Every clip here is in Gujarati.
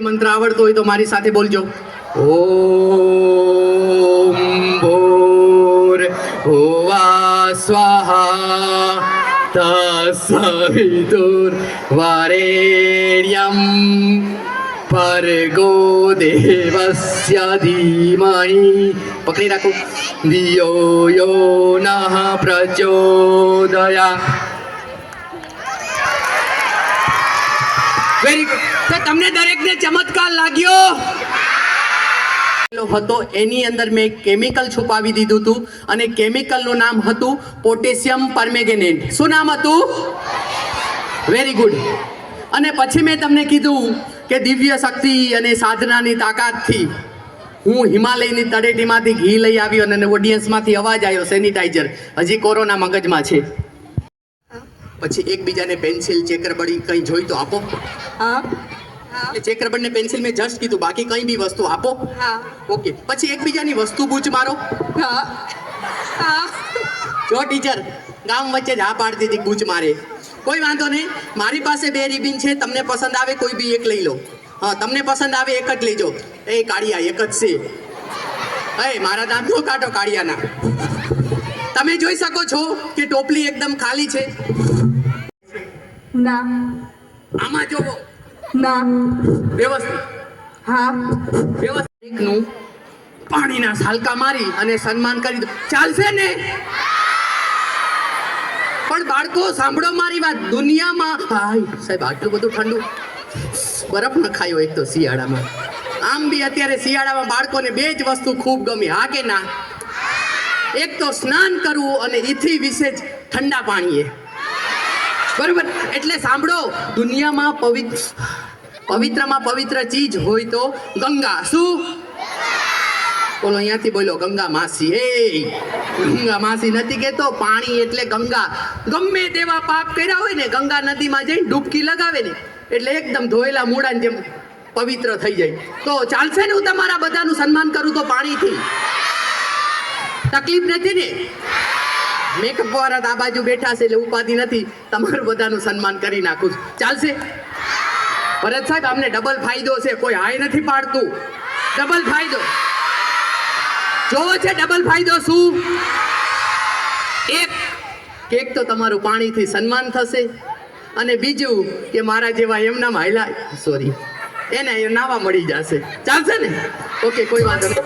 મંત્ર આવડતો હોય તો મારી સાથે બોલજો. ઓમ ભૂર ભુવા સ્વાહા તત્સવિતુર વરેણ્યમ ભર્ગો દેવસ્ય ધીમહિ. પકડી રાખો. ધિયો યો નઃ પ્રચોદયાત્. Very good. તો તમને દરેકને ચમત્કાર લાગ્યો હતો. એની અંદર મેં કેમિકલ છુપાવી દીધું હતું અને કેમિકલનું નામ હતું પોટેશિયમ પરમેંગેનેટ. શું નામ હતું? Very good. અને પછી મેં તમને કીધું કે દિવ્ય શક્તિ અને સાધનાની તાકાતથી હું હિમાલયની તળેટીમાંથી ઘી લઈ આવ્યો અને ઓડિયન્સમાંથી અવાજ આવ્યો સેનિટાઈઝર. હજી કોરોના મગજમાં છે. પછી એકબીજાને પેન્સિલ ચેકરબડી કંઈ જોઈ તો આપો. ચેકરબડ ને પેન્સિલ મેં જસ્ટ કીધું, બાકી કંઈ બી વસ્તુ આપો. ઓકે. પછી એકબીજાની વસ્તુ બૂચ મારો. જો ટીચર ગામ વચ્ચે જ હા પાડતી હતી બૂચ મારે. કોઈ વાંધો નહીં. મારી પાસે 2 રિબિન છે. તમને પસંદ આવે કોઈ બી એક લઈ લો. હા, તમને પસંદ આવે એક જ લેજો. એ કાળિયા એક જ છે. એ મારા દાંત નો કાઢો કાળિયાના. તમે જોઈ શકો છો કે ટોપલી એકદમ ખાલી છે. ના. આમાં જોવો. ના. વ્યવસ્થિત. હા. વ્યવસ્થિત નું પાણીના સાલકા મારી અને સન્માન કરી દો. ચાલશે ને? પણ બાળકો સાંભળો મારી વાત. દુનિયામાં હાય સાહેબ આટલું બધું ઠંડુ બરફ ન ખાયો એક તો શિયાળામાં. આમ બી અત્યારે શિયાળામાં બાળકોને 2 જ વસ્તુ ખૂબ ગમી. હા કે ના? એક તો સ્નાન કરવું અને ઈથી વિશે જ ઠંડા પાણીએ. બરોબર. એટલે સાંભળો, દુનિયામાં પવિત્રમાં પવિત્ર ચીજ હોય તો ગંગા. શું બોલો? અહીંયાથી બોલો. ગંગા માસી. એ ગંગા માસી નથી કહેતો. પાણી એટલે ગંગા. ગમે તેવા પાપ કર્યા હોય ને, ગંગા નદીમાં જઈને ડૂબકી લગાવે ને એટલે એકદમ ધોયેલા મૂળાની જેમ પવિત્ર થઈ જાય. તો ચાલશે ને હું તમારા બધાનું સન્માન કરું તો પાણીથી? તકલીફ નથી ને? મેકઅપ વાળા આ બાજુ બેઠા છે એટલે ઉપાધિ નથી. તમારું બધાનું સન્માન કરી નાખું. ચાલશે? ભરત સાહેબ અમને ડબલ ફાયદો છે. કોઈ હાય નથી પાડતું. ડબલ ફાયદો જોવો છે. ડબલ ફાયદો શું? એક તો તમારું પાણીથી સન્માન થશે અને બીજું કે મારા જેવા એમના હાયલા સોરી એને નાવા મળી જશે. ચાલશે ને? ઓકે, કોઈ વાંધો નહીં.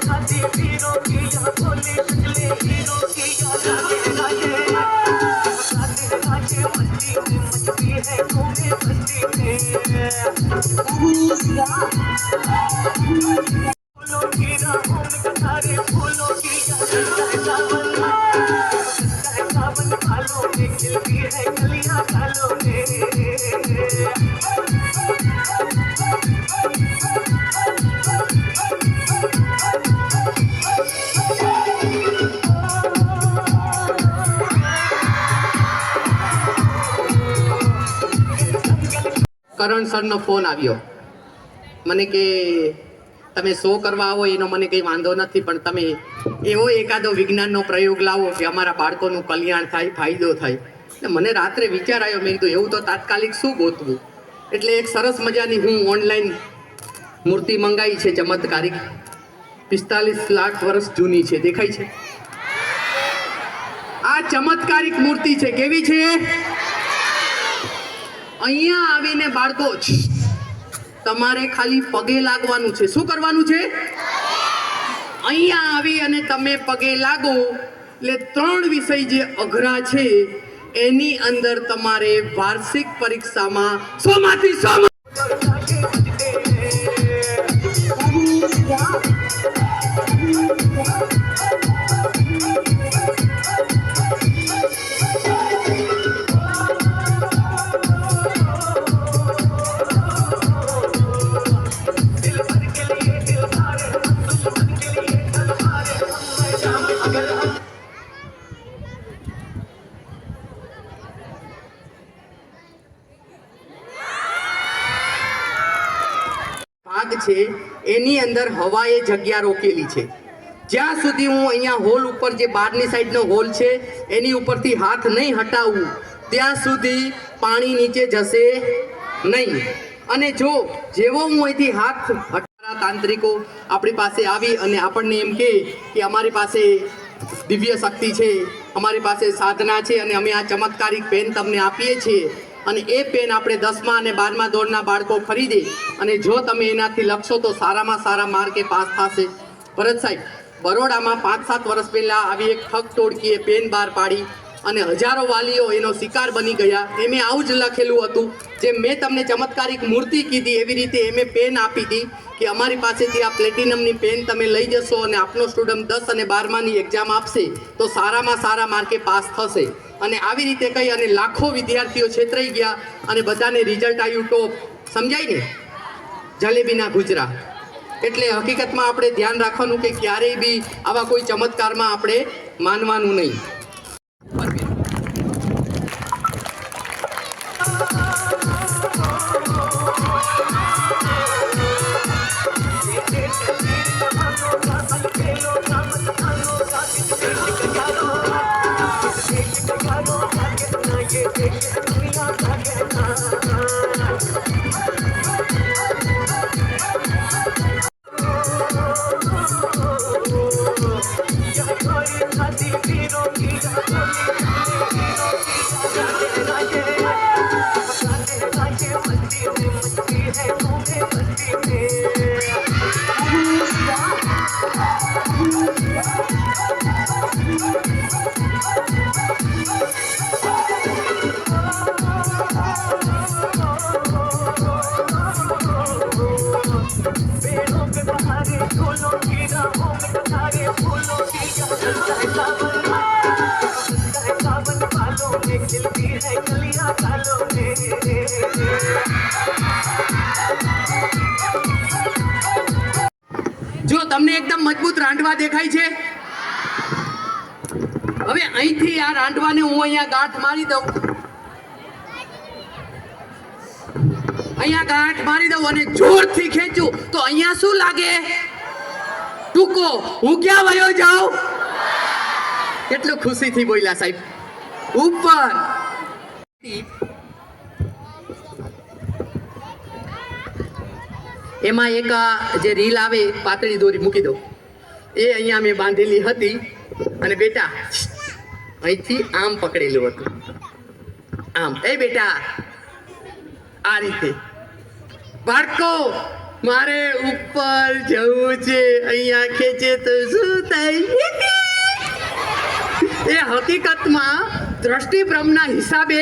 કરણ સરનો ફોન આવ્યો મને કે તમે શો કરવા આવો એનો મને કંઈ વાંધો નથી, પણ તમે એવો એકાદો વિજ્ઞાનનો પ્રયોગ લાવો કે અમારા બાળકોનું કલ્યાણ થાય, ફાયદો થાય. એટલે મને રાત્રે વિચાર આવ્યો, મેં કીધું એવું તો તાત્કાલિક શું ગોતવું. એટલે એક સરસ મજાની હું ઓનલાઈન મૂર્તિ મંગાવી છે, ચમત્કારિક. 45 લાખ વર્ષ જૂની છે. દેખાય છે? આ ચમત્કારિક મૂર્તિ છે. કેવી છે? અહીંયા આવીને બાળકો તમારે ખાલી પગે લાગવાનું છે. શું કરવાનું છે? અહીંયા આવી અને તમે પગે લાગો એટલે 3 વિષય જે અઘરા છે એની અંદર તમારે વાર્ષિક પરીક્ષામાં 100 માંથી 100 છે એની અંદર હવાએ જગ્યા રોકેલી છે. જ્યાં સુધી હું અહીંયા હોલ ઉપર જે બહારની સાઈડનો હોલ છે એની ઉપરથી હાથ નહીં હટાવું ત્યાં સુધી પાણી નીચે જશે નહીં. અને જો જેવો હું અહીંથી હાથ હટાવતા તાંત્રિકો આપણી પાસે આવી અને આપણને એમ કહે કે અમારી પાસે દિવ્ય શક્તિ છે, અમારી પાસે સાધના છે અને અમે આ ચમત્કારિક પેન તમને આપીએ છીએ, અને એ પેન આપણે 10મા અને 12મા ધોરણના બાળકો ખરીદે અને જો તમે એનાથી લખશો તો સારામાં સારા માર્કે પાસ થશે. ભરત સાહેબ, બરોડામાં 5-7 વર્ષ પહેલા આવી એક ઠગ ટોળકીએ પેન બહાર પાડી અને હજારો વાલીઓ એનો શિકાર બની ગયા. એમે આવું જ લખેલું હતું, જેમ મેં તમને ચમત્કારિક મૂર્તિ કીધી એવી રીતે એમે પેન આપી હતી કે અમારી પાસેથી આ પ્લેટિનમની પેન તમે લઈ જશો અને આપનો સ્ટુડન્ટ 10 અને 12માની એક્ઝામ આપશે તો સારામાં સારા માર્કે પાસ થશે. અને આવી રીતે કહી અને લાખો વિદ્યાર્થીઓ છેતરાઈ ગયા અને બધાને રિઝલ્ટ આવ્યું ટોપ. સમજાય ને? જલેબીના ગુજરા. એટલે હકીકતમાં આપણે ધ્યાન રાખવાનું કે ક્યારેય બી આવા કોઈ ચમત્કારમાં આપણે માનવાનું નહીં. જો તમને એકદમ મજબૂત રાંડવા દેખાય છે, હવે અહીંથી આ રાંડવાને હું અહીંયા ગાંઠ મારી દઉં, અહીંયા ગાંઠ મારી દઉં અને જોરથી ખેંચું તો અહીંયા શું લાગે? ટૂંકો. હું ક્યાં વયો જાઉં? કેટલું ખુશીથી બોલ્યા સાહેબ. ઉપર એમાં એક જે રીલ આવે પાતળી દોરી મૂકી દો, એ અહીંયા મેં બાંધેલી હતી અને બેટા અહીંથી આમ પકડેલું હતું, આમ. એ બેટા આ રીતે બાળકો મારે ઉપર જવું છે, અહીંયા ખેંચે તો શું થાય? એ હકીકતમાં દ્રષ્ટિભ્રમના હિસાબે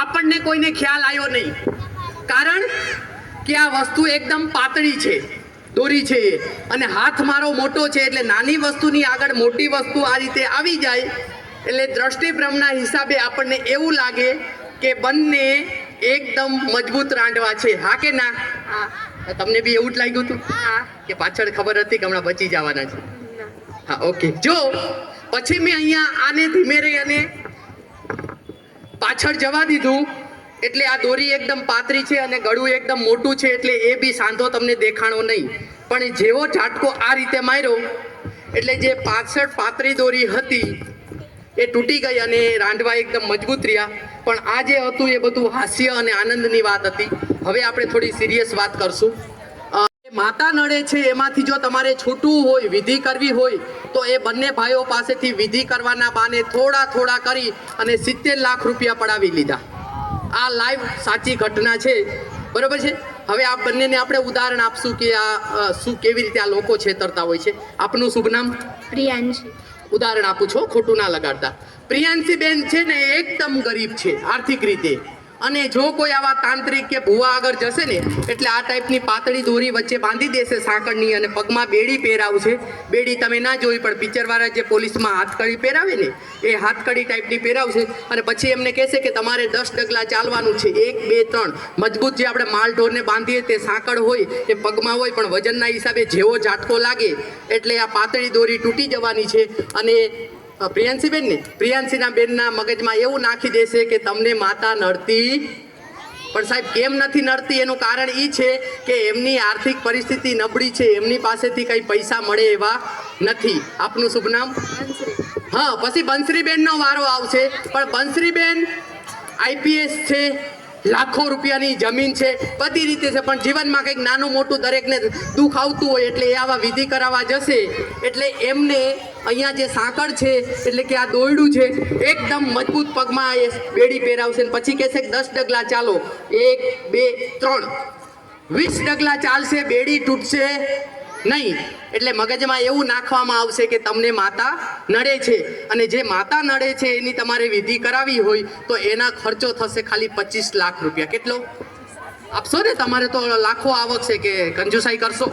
આપણને કોઈને ખ્યાલ આવ્યો નહીં, કારણ કે આ વસ્તુ એકદમ પાતળી છે, દોરી છે, અને હાથ મારો મોટો છે એટલે નાની વસ્તુની આગળ મોટી વસ્તુ આ રીતે આવી જાય એટલે દ્રષ્ટિભ્રમના હિસાબે આપણને એવું લાગે કે બંને એકદમ મજબૂત રાંડવા છે. હા કે ના? તમને બી એવું જ લાગ્યું હતું કે પાછળ ખબર હતી કે હમણાં બચી જવાના છે? હા, ઓકે. જો પછી મેં અહીંયા આને ધીમે રહી અને પાછળ જવા દીધું એટલે આ દોરી એકદમ પાતળી છે અને ગળું એકદમ મોટું છે એટલે એ બી સાંધો તમને દેખાણો નહીં. પણ જેવો ઝાટકો આ રીતે માર્યો એટલે જે પાછળ પાતળી દોરી હતી એ તૂટી ગઈ અને રાંડવા એકદમ મજબૂત રહ્યા. પણ આ જે હતું એ બધું હાસ્ય અને આનંદની વાત હતી. હવે આપણે થોડી સિરિયસ વાત કરશું. માતા નડે છે એમાંથી જો તમારે છૂટવું હોય, વિધિ કરવી હોય તો એ બંને ભાઈઓ પાસેથી વિધિ કરવાના બહાને થોડા કરી અને 70 લાખ રૂપિયા પડાવી લીધા. આ લાઈવ સાચી ઘટના છે, બરોબર છે? હવે આ બંનેને આપણે ઉદાહરણ આપશું કે આ શું કેવી રીતે આ લોકો છેતરતા હોય છે. આપનું શુભ નામ? પ્રિયાંશી. ઉદાહરણ આપું છો, ખોટું ના લગાડતા. પ્રિયાંશી બેન છે ને એકદમ ગરીબ છે આર્થિક રીતે, અને જો કોઈ આવા તાંત્રિક કે ભુવા આગળ જશે ને એટલે આ ટાઈપની પાતળી દોરી વચ્ચે બાંધી દેશે સાંકળની અને પગમાં બેડી પહેરાવશે. બેડી તમે ના જોઈ પણ પિક્ચરવાળા જે પોલીસમાં હાથકડી પહેરાવે ને એ હાથકડી ટાઈપની પહેરાવશે અને પછી એમને કહેશે કે તમારે 10 ડગલા ચાલવાનું છે, 1 2 3. મજબૂત જે આપણે માલ ઢોરને બાંધીએ તે સાંકળ હોય એ પગમાં હોય, પણ વજનના હિસાબે જેવો ઝાટકો લાગે એટલે આ પાતળી દોરી તૂટી જવાની છે. અને પ્રિયાંશીબેન ને પ્રિયાંશીના બેનના મગજમાં એવું નાખી દેશે કે તમને માતા નડતી, પણ સાહેબ કેમ નથી નડતી એનું કારણ એ છે કે એમની આર્થિક પરિસ્થિતિ નબળી છે, એમની પાસેથી કંઈ પૈસા મળે એવા નથી. આપનું શુભ નામ? હા, પછી બંસરીબેનનો વારો આવશે. પણ બંસરીબેન આઈપીએસ છે, લાખો રૂપિયાની જમીન છે, બધી રીતે છે, પણ જીવનમાં કંઈક નાનું મોટું દરેકને દુઃખ આવતું હોય એટલે એ આવા વિધિ કરાવવા જશે. એટલે એમને અહીંયા જે સાંકળ છે એટલે કે આ દોરડું છે એકદમ મજબૂત પગમાં એ બેડી પહેરાવશે ને પછી કહેશે કે 10 ડગલા ચાલો, 1 2 3, 20 ડગલા ચાલશે, બેડી તૂટશે નહીં. એટલે મગજમાં એવું નાખવામાં આવશે કે તમને માતા નડે છે, અને જે માતા નડે છે એની તમારે વિધિ કરાવી હોય તો એના ખર્ચો થશે ખાલી 25 લાખ રૂપિયા. કેટલો આપશો ને? તમારે તો લાખો આવક છે, કે કંજુસાઈ કરશો?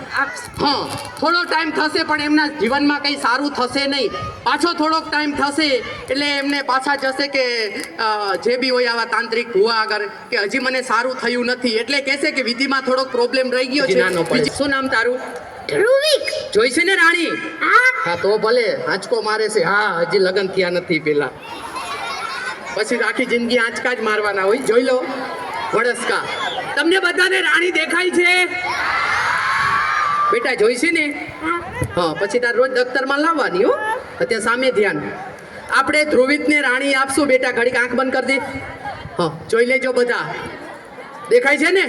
હા, થોડો ટાઈમ થશે પણ એમના જીવનમાં કંઈ સારું થશે નહીં. પાછો થોડોક ટાઈમ થશે એટલે એમને પાછા જશે કે જે બી હોય આવા તાંત્રિક ભુવા આગળ કે હજી મને સારું થયું નથી, એટલે કહેશે કે વિધિમાં થોડોક પ્રોબ્લેમ રહી ગયો છે. નાનો પડે. શું નામ તારું? ધ્રુવિક. જોઈશે ને રાણી? હા તો ભલે આંચકો મારે છે. હા, હજી લગ્ન થયા નથી પેલા, પછી આખી જિંદગી આંચકા જ મારવાના હોય. જોઈ લો વડસ્કા. તમને બધાને રાણી દેખાય છે બેટા? જોઈશે ને? હા, પછી તાર રોજ દફતરમાં લાવવાની હો. અત્યારે સામે ધ્યાન. આપણે ધ્રુવિતને રાણી આપશું બેટા. ઘડીક આંખ બંધ કરી દે. હા, જોઈ લેજો બધા. દેખાય છે ને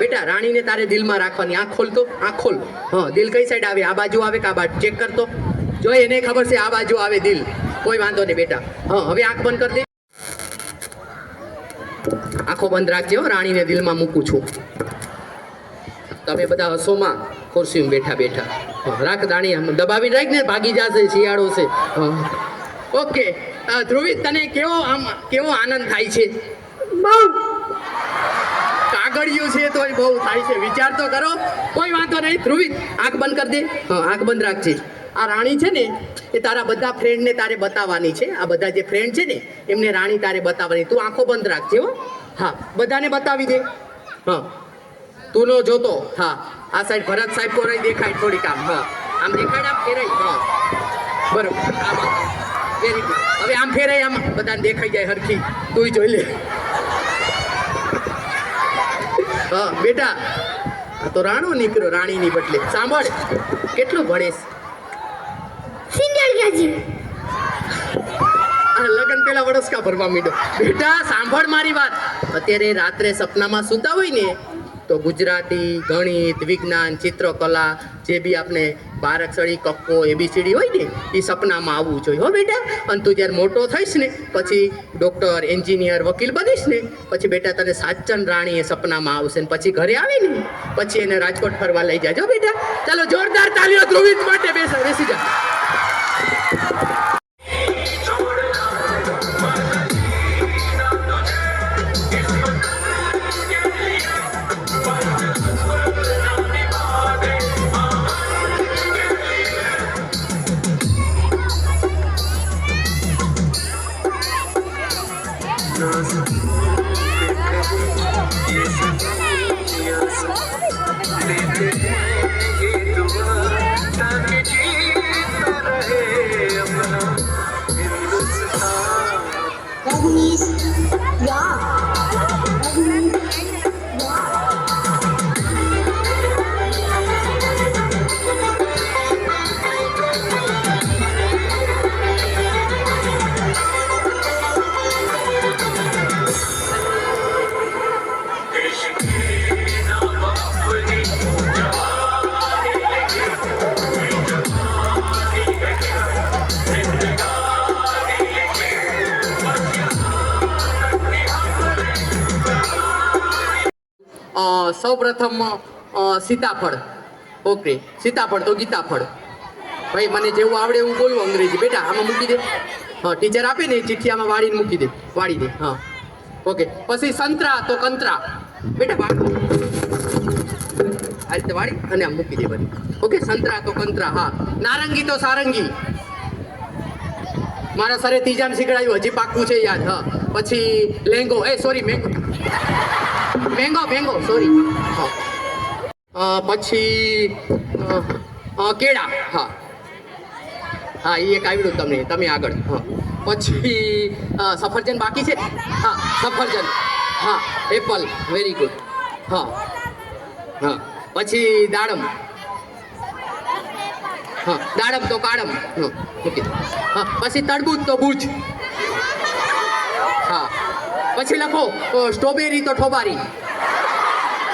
બેટા? રાણીને તારે દિલમાં રાખવાની. આંખ ખોલ તો, આંખ ખોલ. હા, દિલ કઈ સાઈડ આવે? આ બાજુ આવે કે આ બાજુ? ચેક કરતો. જો એને ખબર છે આ બાજુ આવે દિલ. કોઈ વાંધો નહીં બેટા. હા, હવે આંખ બંધ કરી દે. આંખો બંધ રાખજે હો. રાણીને દિલમાં મૂકું છું. તમે બધા હસોમાં ખુરશીમાં બેઠા બેઠા. હા, રાખ દાણી આમ દબાવી રાખ ને, ભાગી જશે, શિયાળો છે. હા, ઓકે. ધ્રુવિત, તને કેવો આનંદ થાય છે? બહુ. કાગળિયું છે તોય બહુ થાય છે. વિચાર તો કરો. કોઈ વાંધો નહીં. ધ્રુવિત, આંખ બંધ કરી દે. હા, આંખ બંધ રાખજે. આ રાણી છે ને એ તારા બધા ફ્રેન્ડને તારે બતાવવાની છે. આ બધા જે ફ્રેન્ડ છે ને એમને રાણી તારે બતાવવાની. તું આંખો બંધ રાખજે હો. હા, બધાને બતાવી દે. હા, તું નો જોતો. હા, આ સાઈડ ભરત સાહેબ કોરાઈ દેખાય થોડીક આમ. હા, આમ દેખાડ, આમ ફેરાય. હા, બરોબર. આમ વેરી ગુડ. હવે આમ ફેરાય, આમ બધાને દેખાઈ જાય હરખી. તું જોઈ લે. હા બેટા, આ તો રાણો નીકળ્યો રાણીની બદલે. સાંભળ, કેટલું ભણેશ? Senior KG. આ લગન પેલા વડસ્કા ભરવા માંડ્યો. બેટા સાંભળ મારી વાત. અત્યારે રાત્રે સપનામાં સૂતા હોય ને તો ગુજરાતી, ગણિત, વિજ્ઞાન, ચિત્રકલા, જે બી આપણે બારાક્ષરી, કક્કો, એબીસીડી હોય ને એ સપનામાં આવવું જોઈએ હો બેટા. અને તું જ્યારે મોટો થઈશ ને પછી ડૉક્ટર, એન્જિનિયર, વકીલ બનીશ ને પછી બેટા તને સાચન રાણી એ સપનામાં આવશે. ને પછી ઘરે આવે ને પછી એને રાજકોટ ફરવા લઈ જાજો બેટા. ચાલો જોરદાર તાલીઓ ધ્રુવિત માટે. બેસી જા. સૌ પ્રથમ સીતાફળ. ઓકે, સીતાફળ તો ગીતાફળ. ભાઈ મને જેવું આવડે એવું બોલું અંગ્રેજી. બેટા આમાં મૂકી દે. હા, ટીચર આપે ને ચિઠ્ઠી આમાં વાળીને મૂકી દે. વાળી દે. હા, ઓકે. પછી સંતરા તો કંતરા. બેટા વાળ આ રીતે વાળી અને આમ મૂકી દે બધી. ઓકે, સંતરા તો કંતરા. હા, નારંગી તો સારંગી. મારા સરે ત્રીજામાં શીખડાયું, હજી પાક્કું છે યાદ. હા, પછી લેંગો, સોરી મેંગો, સોરી. હા, પછી કેળા. હા હા, એ એક આવડ્યું તમે આગળ. હા, પછી સફરજન બાકી છે. હા, સફરજન. હા એપલ વેરી ગુડ. હા હા પછી દાડમ. હા દાડમ તો કાડમ. હા મૂકી દો. હા પછી તરબૂચ તો બૂચ. હા પછી લખો સ્ટ્રોબેરી તો ઠોબારી.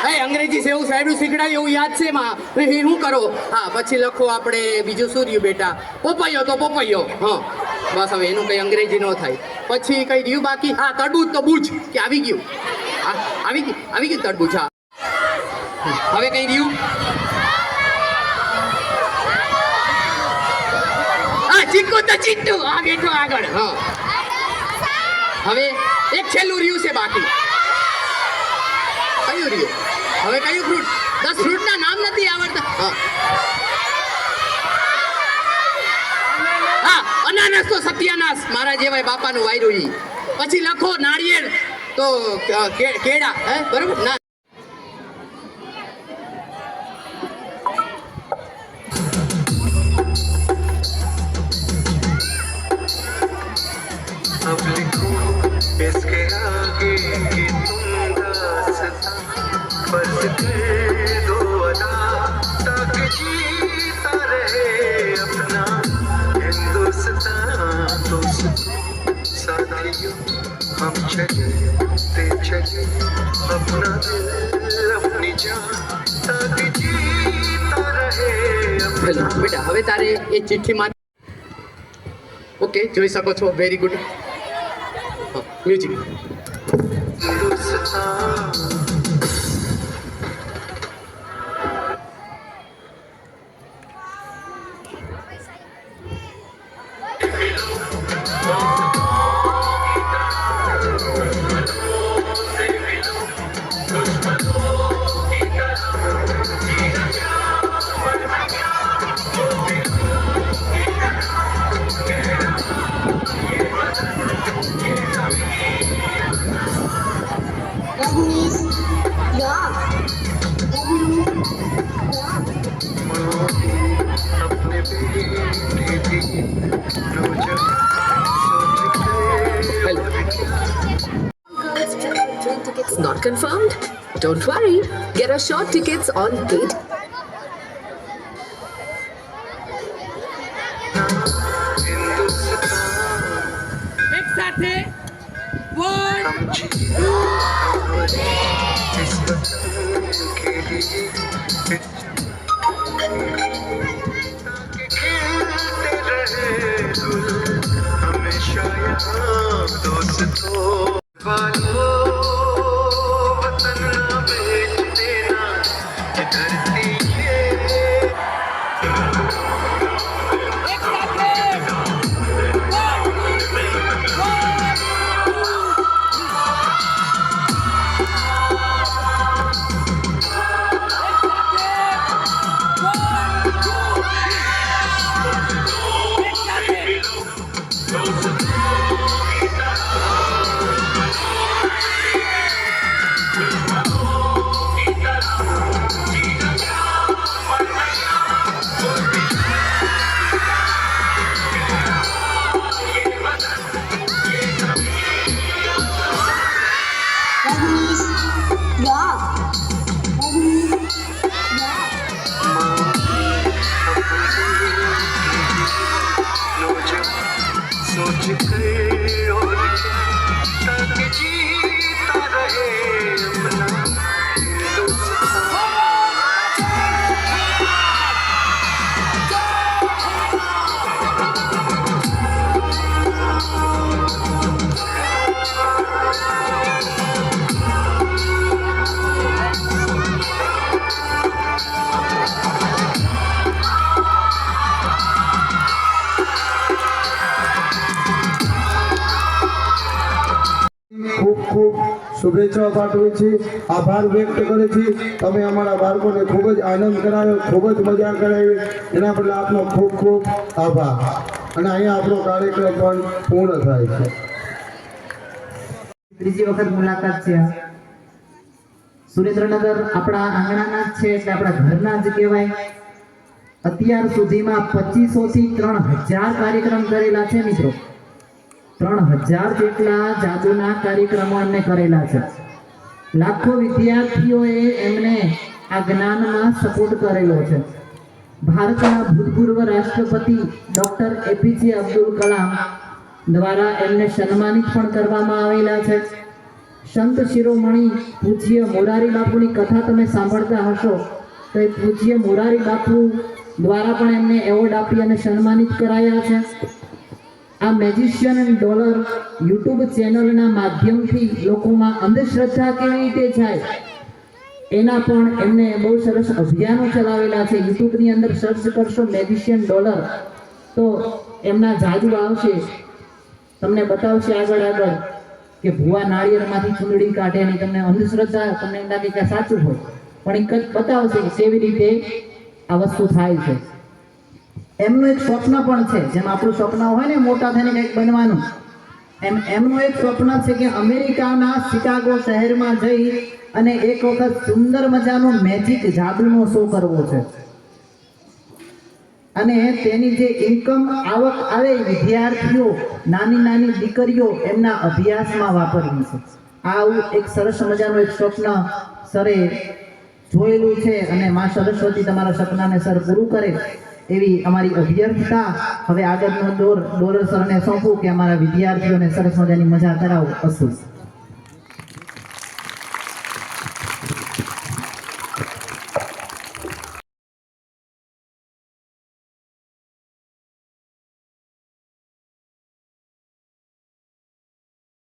હે અંગ્રેજી સેવું સાહેબનું શીખડાયું એવું યાદ છે એમાં એ શું કરો. હા પછી લખો આપણે બીજું શું રહ્યું બેટા પોપૈયો તો પોપૈયો. હા બસ હવે એનું કંઈ અંગ્રેજી ન થાય. પછી કઈ રહ્યું બાકી હા તરબૂચ તો બૂચ કે આવી ગયું. હા આવી ગયું તરબૂચ. હા હવે કઈ રહ્યું હા ચીકુ તો ચીટુ આ બેઠો આગળ. હા હવે એક છેલ્લું રહ્યું છે બાકી. કયું રહ્યું હવે કયું ફ્રૂટ 10 ફ્રૂટના નામ નથી આવડતા. હા અનાનસ તો સત્યાનાશ મારા જેવાય બાપાનું વાયરું ઈ. પછી લખો નાળિયેર તો કેળા. હે બરોબર ના अब लिखो इसके आगे कि तुम दास्तां फर्ज कर दो अदा ताकि जीता रहे अपना हिंदुस्तान दोस्तों साथियों हम चलते चले अपना दिल अपनी जान ताकि जीता रहे હેલો બેટા હવે તારે એ ચિઠ્ઠીમાં ઓકે જોઈ શકો છો વેરી ગુડ. મ્યુઝિક. हिंदुस्तान अपने बेटे की नौजवान सोच के hello Train tickets not confirmed? Don't worry. Get a short tickets on gate. એક સાથે વન हम जिए हमारे इस वतन के लिए ताकि खेलते रहे गुल हमेशा यहाँ दोस्तों वालों वतन ना बेच देना ये धरती ये सोच कर और क्या ताकि जीता रहे अपना हिंदुस्तान ખૂબ ખૂબ શુભેચ્છાઓ પાઠવું છીએ આભાર વ્યક્ત કરું છું તમે અમારા બાળકોને ખૂબ જ આનંદ કરાવ્યો ખૂબ જ મજા કરાવી એના બદલે આપનો ખૂબ ખૂબ આભાર અને અહીંયા આપણો કાર્યક્રમ પણ પૂર્ણ થાય છે. ત્રીજી વખત મુલાકાત છે. સુરેન્દ્રનગર આપણા આંગણાના જ છે એટલે આપણા ઘરના જ કહેવાય. અત્યાર સુધીમાં 2500 થી 3000 કાર્યક્રમ કરેલા છે મિત્રો. 3000 જેટલા જાદુના કાર્યક્રમો એમને કરેલા છે. લાખો વિદ્યાર્થીઓએ એમને આ જ્ઞાનમાં સપોર્ટ કરેલો છે. ભારતના ભૂતપૂર્વ રાષ્ટ્રપતિ ડોક્ટર એપીજે અબ્દુલ કલામ દ્વારા એમને સન્માનિત પણ કરવામાં આવેલા છે. સંત શિરોમણી પૂજ્ય મોરારી બાપુની કથા તમે સાંભળતા હશો તો એ પૂજ્ય મોરારી બાપુ દ્વારા પણ એમને એવોર્ડ આપી અને સન્માનિત કરાયા છે. આ મેજિશિયન એન્ડ ડોલર યુટ્યુબ ચેનલના માધ્યમથી લોકોમાં અંધશ્રદ્ધા કેવી રીતે જાય એના પણ એમને બહુ સરસ અભિયાનો ચલાવેલા છે. યુટ્યુબની અંદર સર્ચ કરશો મેજિશિયન ડોલર તો એમના જાદુ આવશે, તમને બતાવશે આગળ કે ભુવા નાળિયેરમાંથી ચૂંદડી કાઢે અને તમને અંધશ્રદ્ધા તમને એમ લાગે કે આ સાચું હોય પણ એ કંઈક બતાવશે કે કેવી રીતે આ વસ્તુ થાય છે. એમનું એક સ્વપ્ન પણ છે, જેમ આપણું સ્વપ્ન હોય ને મોટા થઈને કંઈક બનવાનું, એમનું એક સ્વપ્ન છે કે અમેરિકાના શિકાગો શહેરમાં જઈ અને એક વખત સુંદર મજાનો મેજિક જાદુનો શો કરવો છે અને તેની જે ઇન્કમ આવક આવે વિદ્યાર્થીઓ નાની નાની દીકરીઓ એમના અભ્યાસમાં વાપરવી છે. આવું એક સરસ મજાનું એક સ્વપ્ન સરે જોયેલું છે અને મા સરસ્વતી તમારા સપનાને સર પૂરું કરે એવી અમારી અભ્યર્થના. હવે આગળનો ડોલર સરને સોંપું કે અમારા વિદ્યાર્થીઓને સરસ મજાની મજા કરાવો. અસુસ.